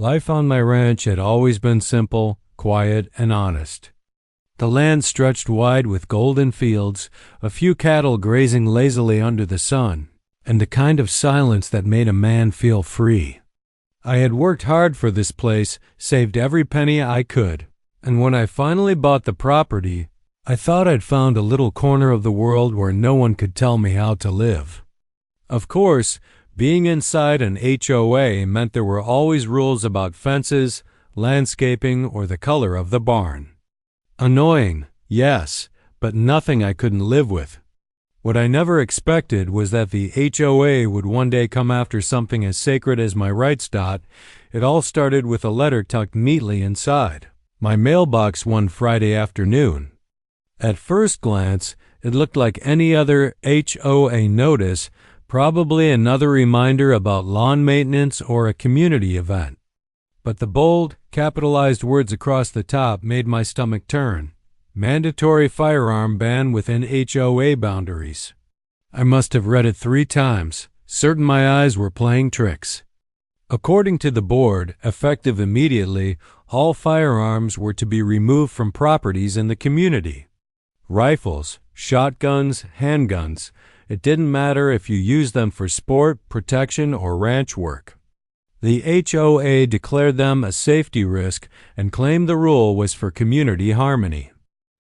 Life on my ranch had always been simple, quiet, and honest. The land stretched wide with golden fields, a few cattle grazing lazily under the sun, and the kind of silence that made a man feel free. I had worked hard for this place, saved every penny I could, and when I finally bought the property, I thought I'd found a little corner of the world where no one could tell me how to live. Of course, being inside an HOA meant there were always rules about fences, landscaping, or the color of the barn. Annoying, yes, but nothing I couldn't live with. What I never expected was that the HOA would one day come after something as sacred as my rights. It all started with a letter tucked neatly inside my mailbox one Friday afternoon. At first glance, it looked like any other HOA notice, probably another reminder about lawn maintenance or a community event. But the bold, capitalized words across the top made my stomach turn. Mandatory firearm ban within HOA boundaries. I must have read it 3 times, certain my eyes were playing tricks. According to the board, effective immediately, all firearms were to be removed from properties in the community. Rifles, shotguns, handguns. It didn't matter if you used them for sport, protection, or ranch work. The HOA declared them a safety risk and claimed the rule was for community harmony.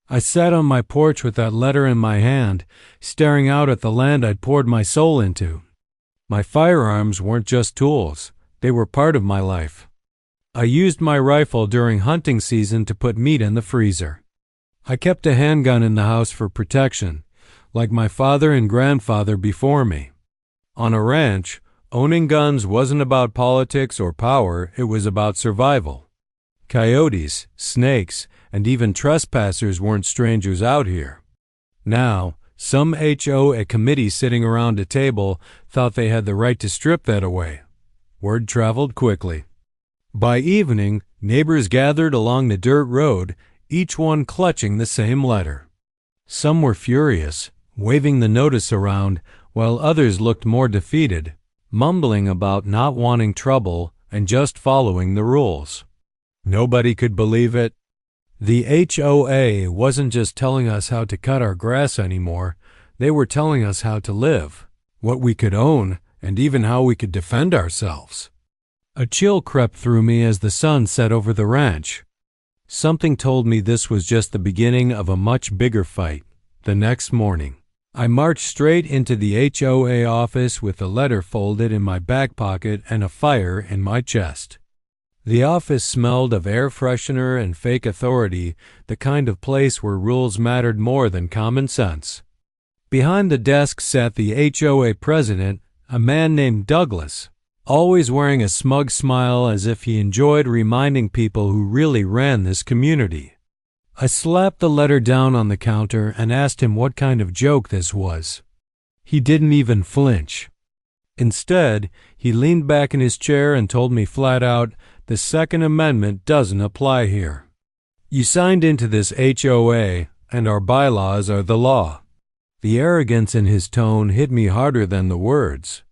I sat on my porch with that letter in my hand, staring out at the land I'd poured my soul into. My firearms weren't just tools. They were part of my life. I used my rifle during hunting season to put meat in the freezer. I kept a handgun in the house for protection, like my father and grandfather before me. On a ranch, owning guns wasn't about politics or power, it was about survival. Coyotes, snakes, and even trespassers weren't strangers out here. Now, some HOA committee sitting around a table thought they had the right to strip that away. Word traveled quickly. By evening, neighbors gathered along the dirt road, each one clutching the same letter. Some were furious, waving the notice around, while others looked more defeated, mumbling about not wanting trouble and just following the rules. Nobody could believe it. The HOA wasn't just telling us how to cut our grass anymore. They were telling us how to live, what we could own, and even how we could defend ourselves. A chill crept through me as the sun set over the ranch. Something told me this was just the beginning of a much bigger fight. The next morning, I marched straight into the HOA office with the letter folded in my back pocket and a fire in my chest. The office smelled of air freshener and fake authority, the kind of place where rules mattered more than common sense. Behind the desk sat the HOA president, a man named Douglas, always wearing a smug smile as if he enjoyed reminding people who really ran this community. I slapped the letter down on the counter and asked him what kind of joke this was. He didn't even flinch. Instead, he leaned back in his chair and told me flat out, "The Second Amendment doesn't apply here. You signed into this HOA, and our bylaws are the law." The arrogance in his tone hit me harder than the words.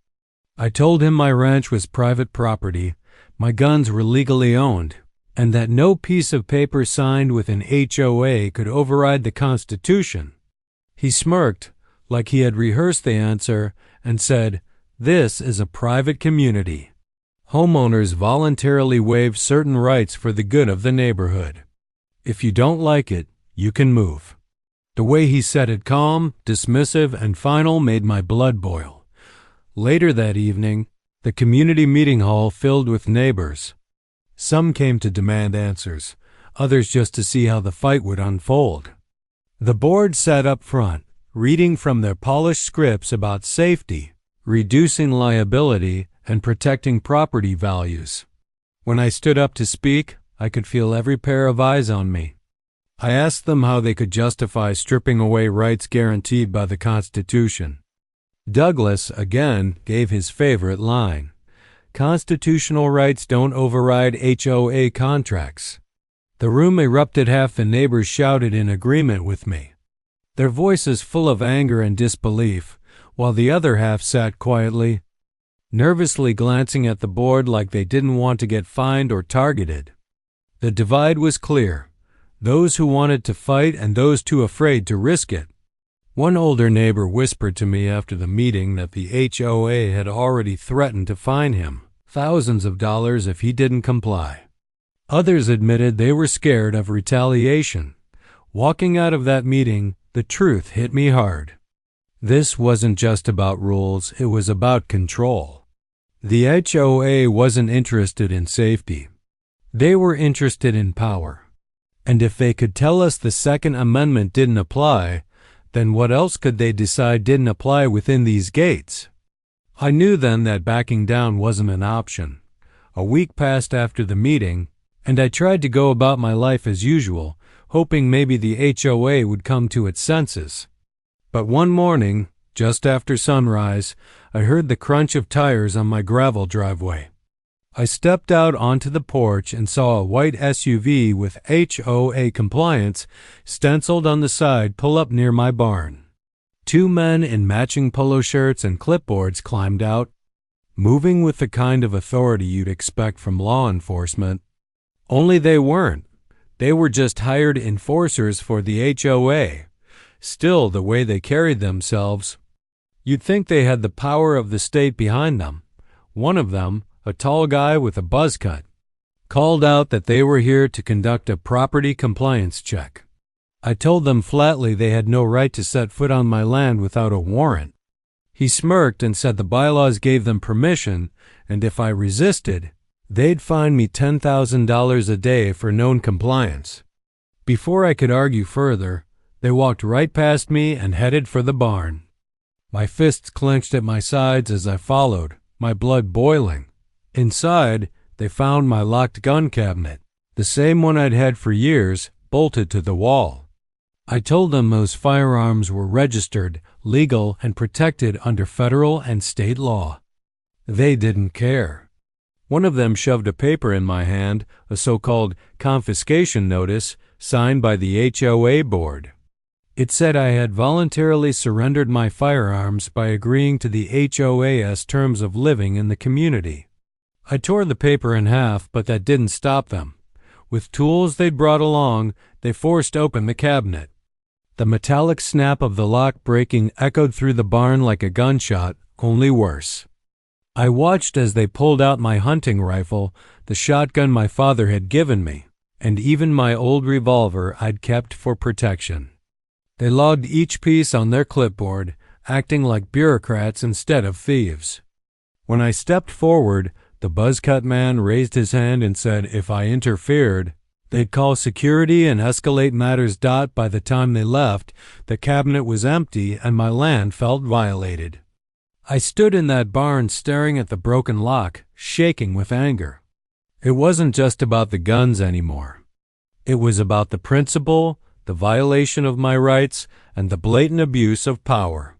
I told him my ranch was private property, my guns were legally owned, and that no piece of paper signed with an HOA could override the Constitution. He smirked, like he had rehearsed the answer, and said, "This is a private community. Homeowners voluntarily waive certain rights for the good of the neighborhood. If you don't like it, you can move." The way he said it, calm, dismissive, and final, made my blood boil. Later that evening, the community meeting hall filled with neighbors. Some came to demand answers, others just to see how the fight would unfold. The board sat up front, reading from their polished scripts about safety, reducing liability, and protecting property values. When I stood up to speak, I could feel every pair of eyes on me. I asked them how they could justify stripping away rights guaranteed by the Constitution. Douglas, again, gave his favorite line. "Constitutional rights don't override HOA contracts." The room erupted. Half the neighbors shouted in agreement with me, their voices full of anger and disbelief, while the other half sat quietly. nervously glancing at the board like they didn't want to get fined or targeted. The divide was clear: those who wanted to fight and those too afraid to risk it. One older neighbor whispered to me after the meeting that the HOA had already threatened to fine him thousands of dollars if he didn't comply. Others admitted they were scared of retaliation. Walking out of that meeting, the truth hit me hard. This wasn't just about rules, it was about control. The HOA wasn't interested in safety. They were interested in power. And if they could tell us the Second Amendment didn't apply, then what else could they decide didn't apply within these gates? I knew then that backing down wasn't an option. A week passed after the meeting, and I tried to go about my life as usual, hoping maybe the HOA would come to its senses. But one morning, just after sunrise, I heard the crunch of tires on my gravel driveway. I stepped out onto the porch and saw a white SUV with HOA compliance stenciled on the side pull up near my barn. Two men in matching polo shirts and clipboards climbed out, moving with the kind of authority you'd expect from law enforcement. Only they weren't. They were just hired enforcers for the HOA. Still, the way they carried themselves, you'd think they had the power of the state behind them. One of them, a tall guy with a buzz cut, called out that they were here to conduct a property compliance check. I told them flatly they had no right to set foot on my land without a warrant. He smirked and said the bylaws gave them permission, and if I resisted, they'd fine me $10,000 a day for non-compliance. Before I could argue further, they walked right past me and headed for the barn. My fists clenched at my sides as I followed, my blood boiling. Inside, they found my locked gun cabinet, the same one I'd had for years, bolted to the wall. I told them those firearms were registered, legal, and protected under federal and state law. They didn't care. One of them shoved a paper in my hand, a so-called confiscation notice, signed by the HOA board. It said I had voluntarily surrendered my firearms by agreeing to the HOA's terms of living in the community. I tore the paper in half, but that didn't stop them. With tools they'd brought along, they forced open the cabinet. The metallic snap of the lock breaking echoed through the barn like a gunshot, only worse. I watched as they pulled out my hunting rifle, the shotgun my father had given me, and even my old revolver I'd kept for protection. They logged each piece on their clipboard, acting like bureaucrats instead of thieves. When I stepped forward, the buzz-cut man raised his hand and said if I interfered, they'd call security and escalate matters. By the time they left, the cabinet was empty and my land felt violated. I stood in that barn staring at the broken lock, shaking with anger. It wasn't just about the guns anymore. It was about the principle, the violation of my rights, and the blatant abuse of power.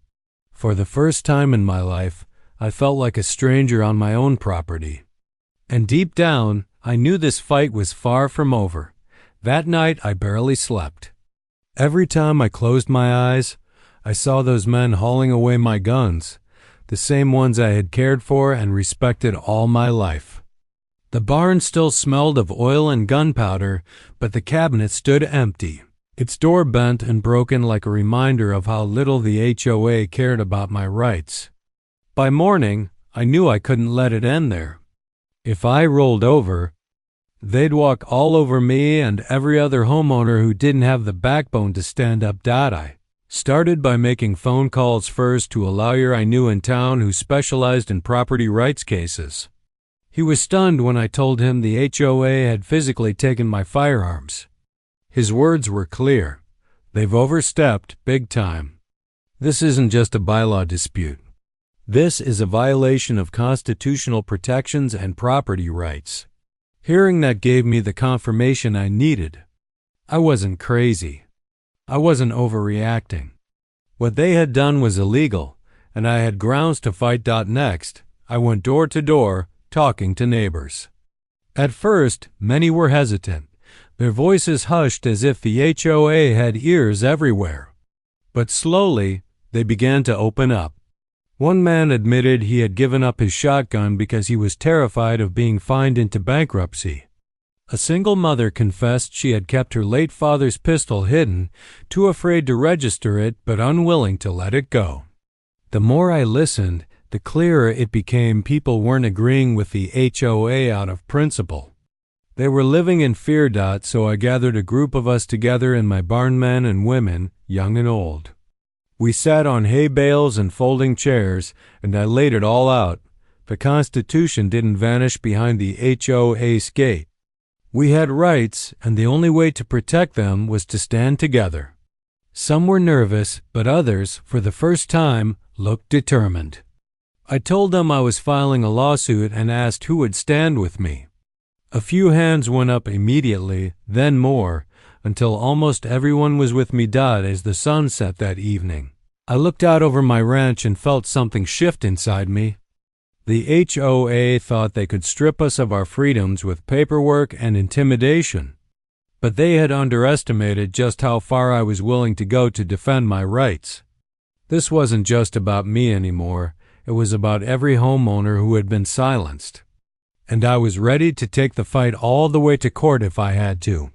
For the first time in my life, I felt like a stranger on my own property. And deep down, I knew this fight was far from over. That night, I barely slept. Every time I closed my eyes, I saw those men hauling away my guns, the same ones I had cared for and respected all my life. The barn still smelled of oil and gunpowder, but the cabinet stood empty, its door bent and broken like a reminder of how little the HOA cared about my rights. By morning, I knew I couldn't let it end there. If I rolled over, they'd walk all over me and every other homeowner who didn't have the backbone to stand up. I started by making phone calls first to a lawyer I knew in town who specialized in property rights cases. He was stunned when I told him the HOA had physically taken my firearms. His words were clear. They've overstepped big time. This isn't just a bylaw dispute. This is a violation of constitutional protections and property rights. Hearing that gave me the confirmation I needed. I wasn't crazy. I wasn't overreacting. What they had done was illegal, and I had grounds to fight. Next, I went door to door, talking to neighbors. At first, many were hesitant, their voices hushed as if the HOA had ears everywhere. But slowly, they began to open up. One man admitted he had given up his shotgun because he was terrified of being fined into bankruptcy. A single mother confessed she had kept her late father's pistol hidden, too afraid to register it but unwilling to let it go. The more I listened, the clearer it became people weren't agreeing with the HOA out of principle. They were living in fear. So I gathered a group of us together in my barn, men and women, young and old. We sat on hay bales and folding chairs, and I laid it all out. The Constitution didn't vanish behind the HOA's gate. We had rights, and the only way to protect them was to stand together. Some were nervous, but others, for the first time, looked determined. I told them I was filing a lawsuit and asked who would stand with me. A few hands went up immediately, then more, until almost everyone was with me. As the sun set that evening, I looked out over my ranch and felt something shift inside me. The HOA thought they could strip us of our freedoms with paperwork and intimidation, but they had underestimated just how far I was willing to go to defend my rights. This wasn't just about me anymore. It was about every homeowner who had been silenced. And I was ready to take the fight all the way to court if I had to.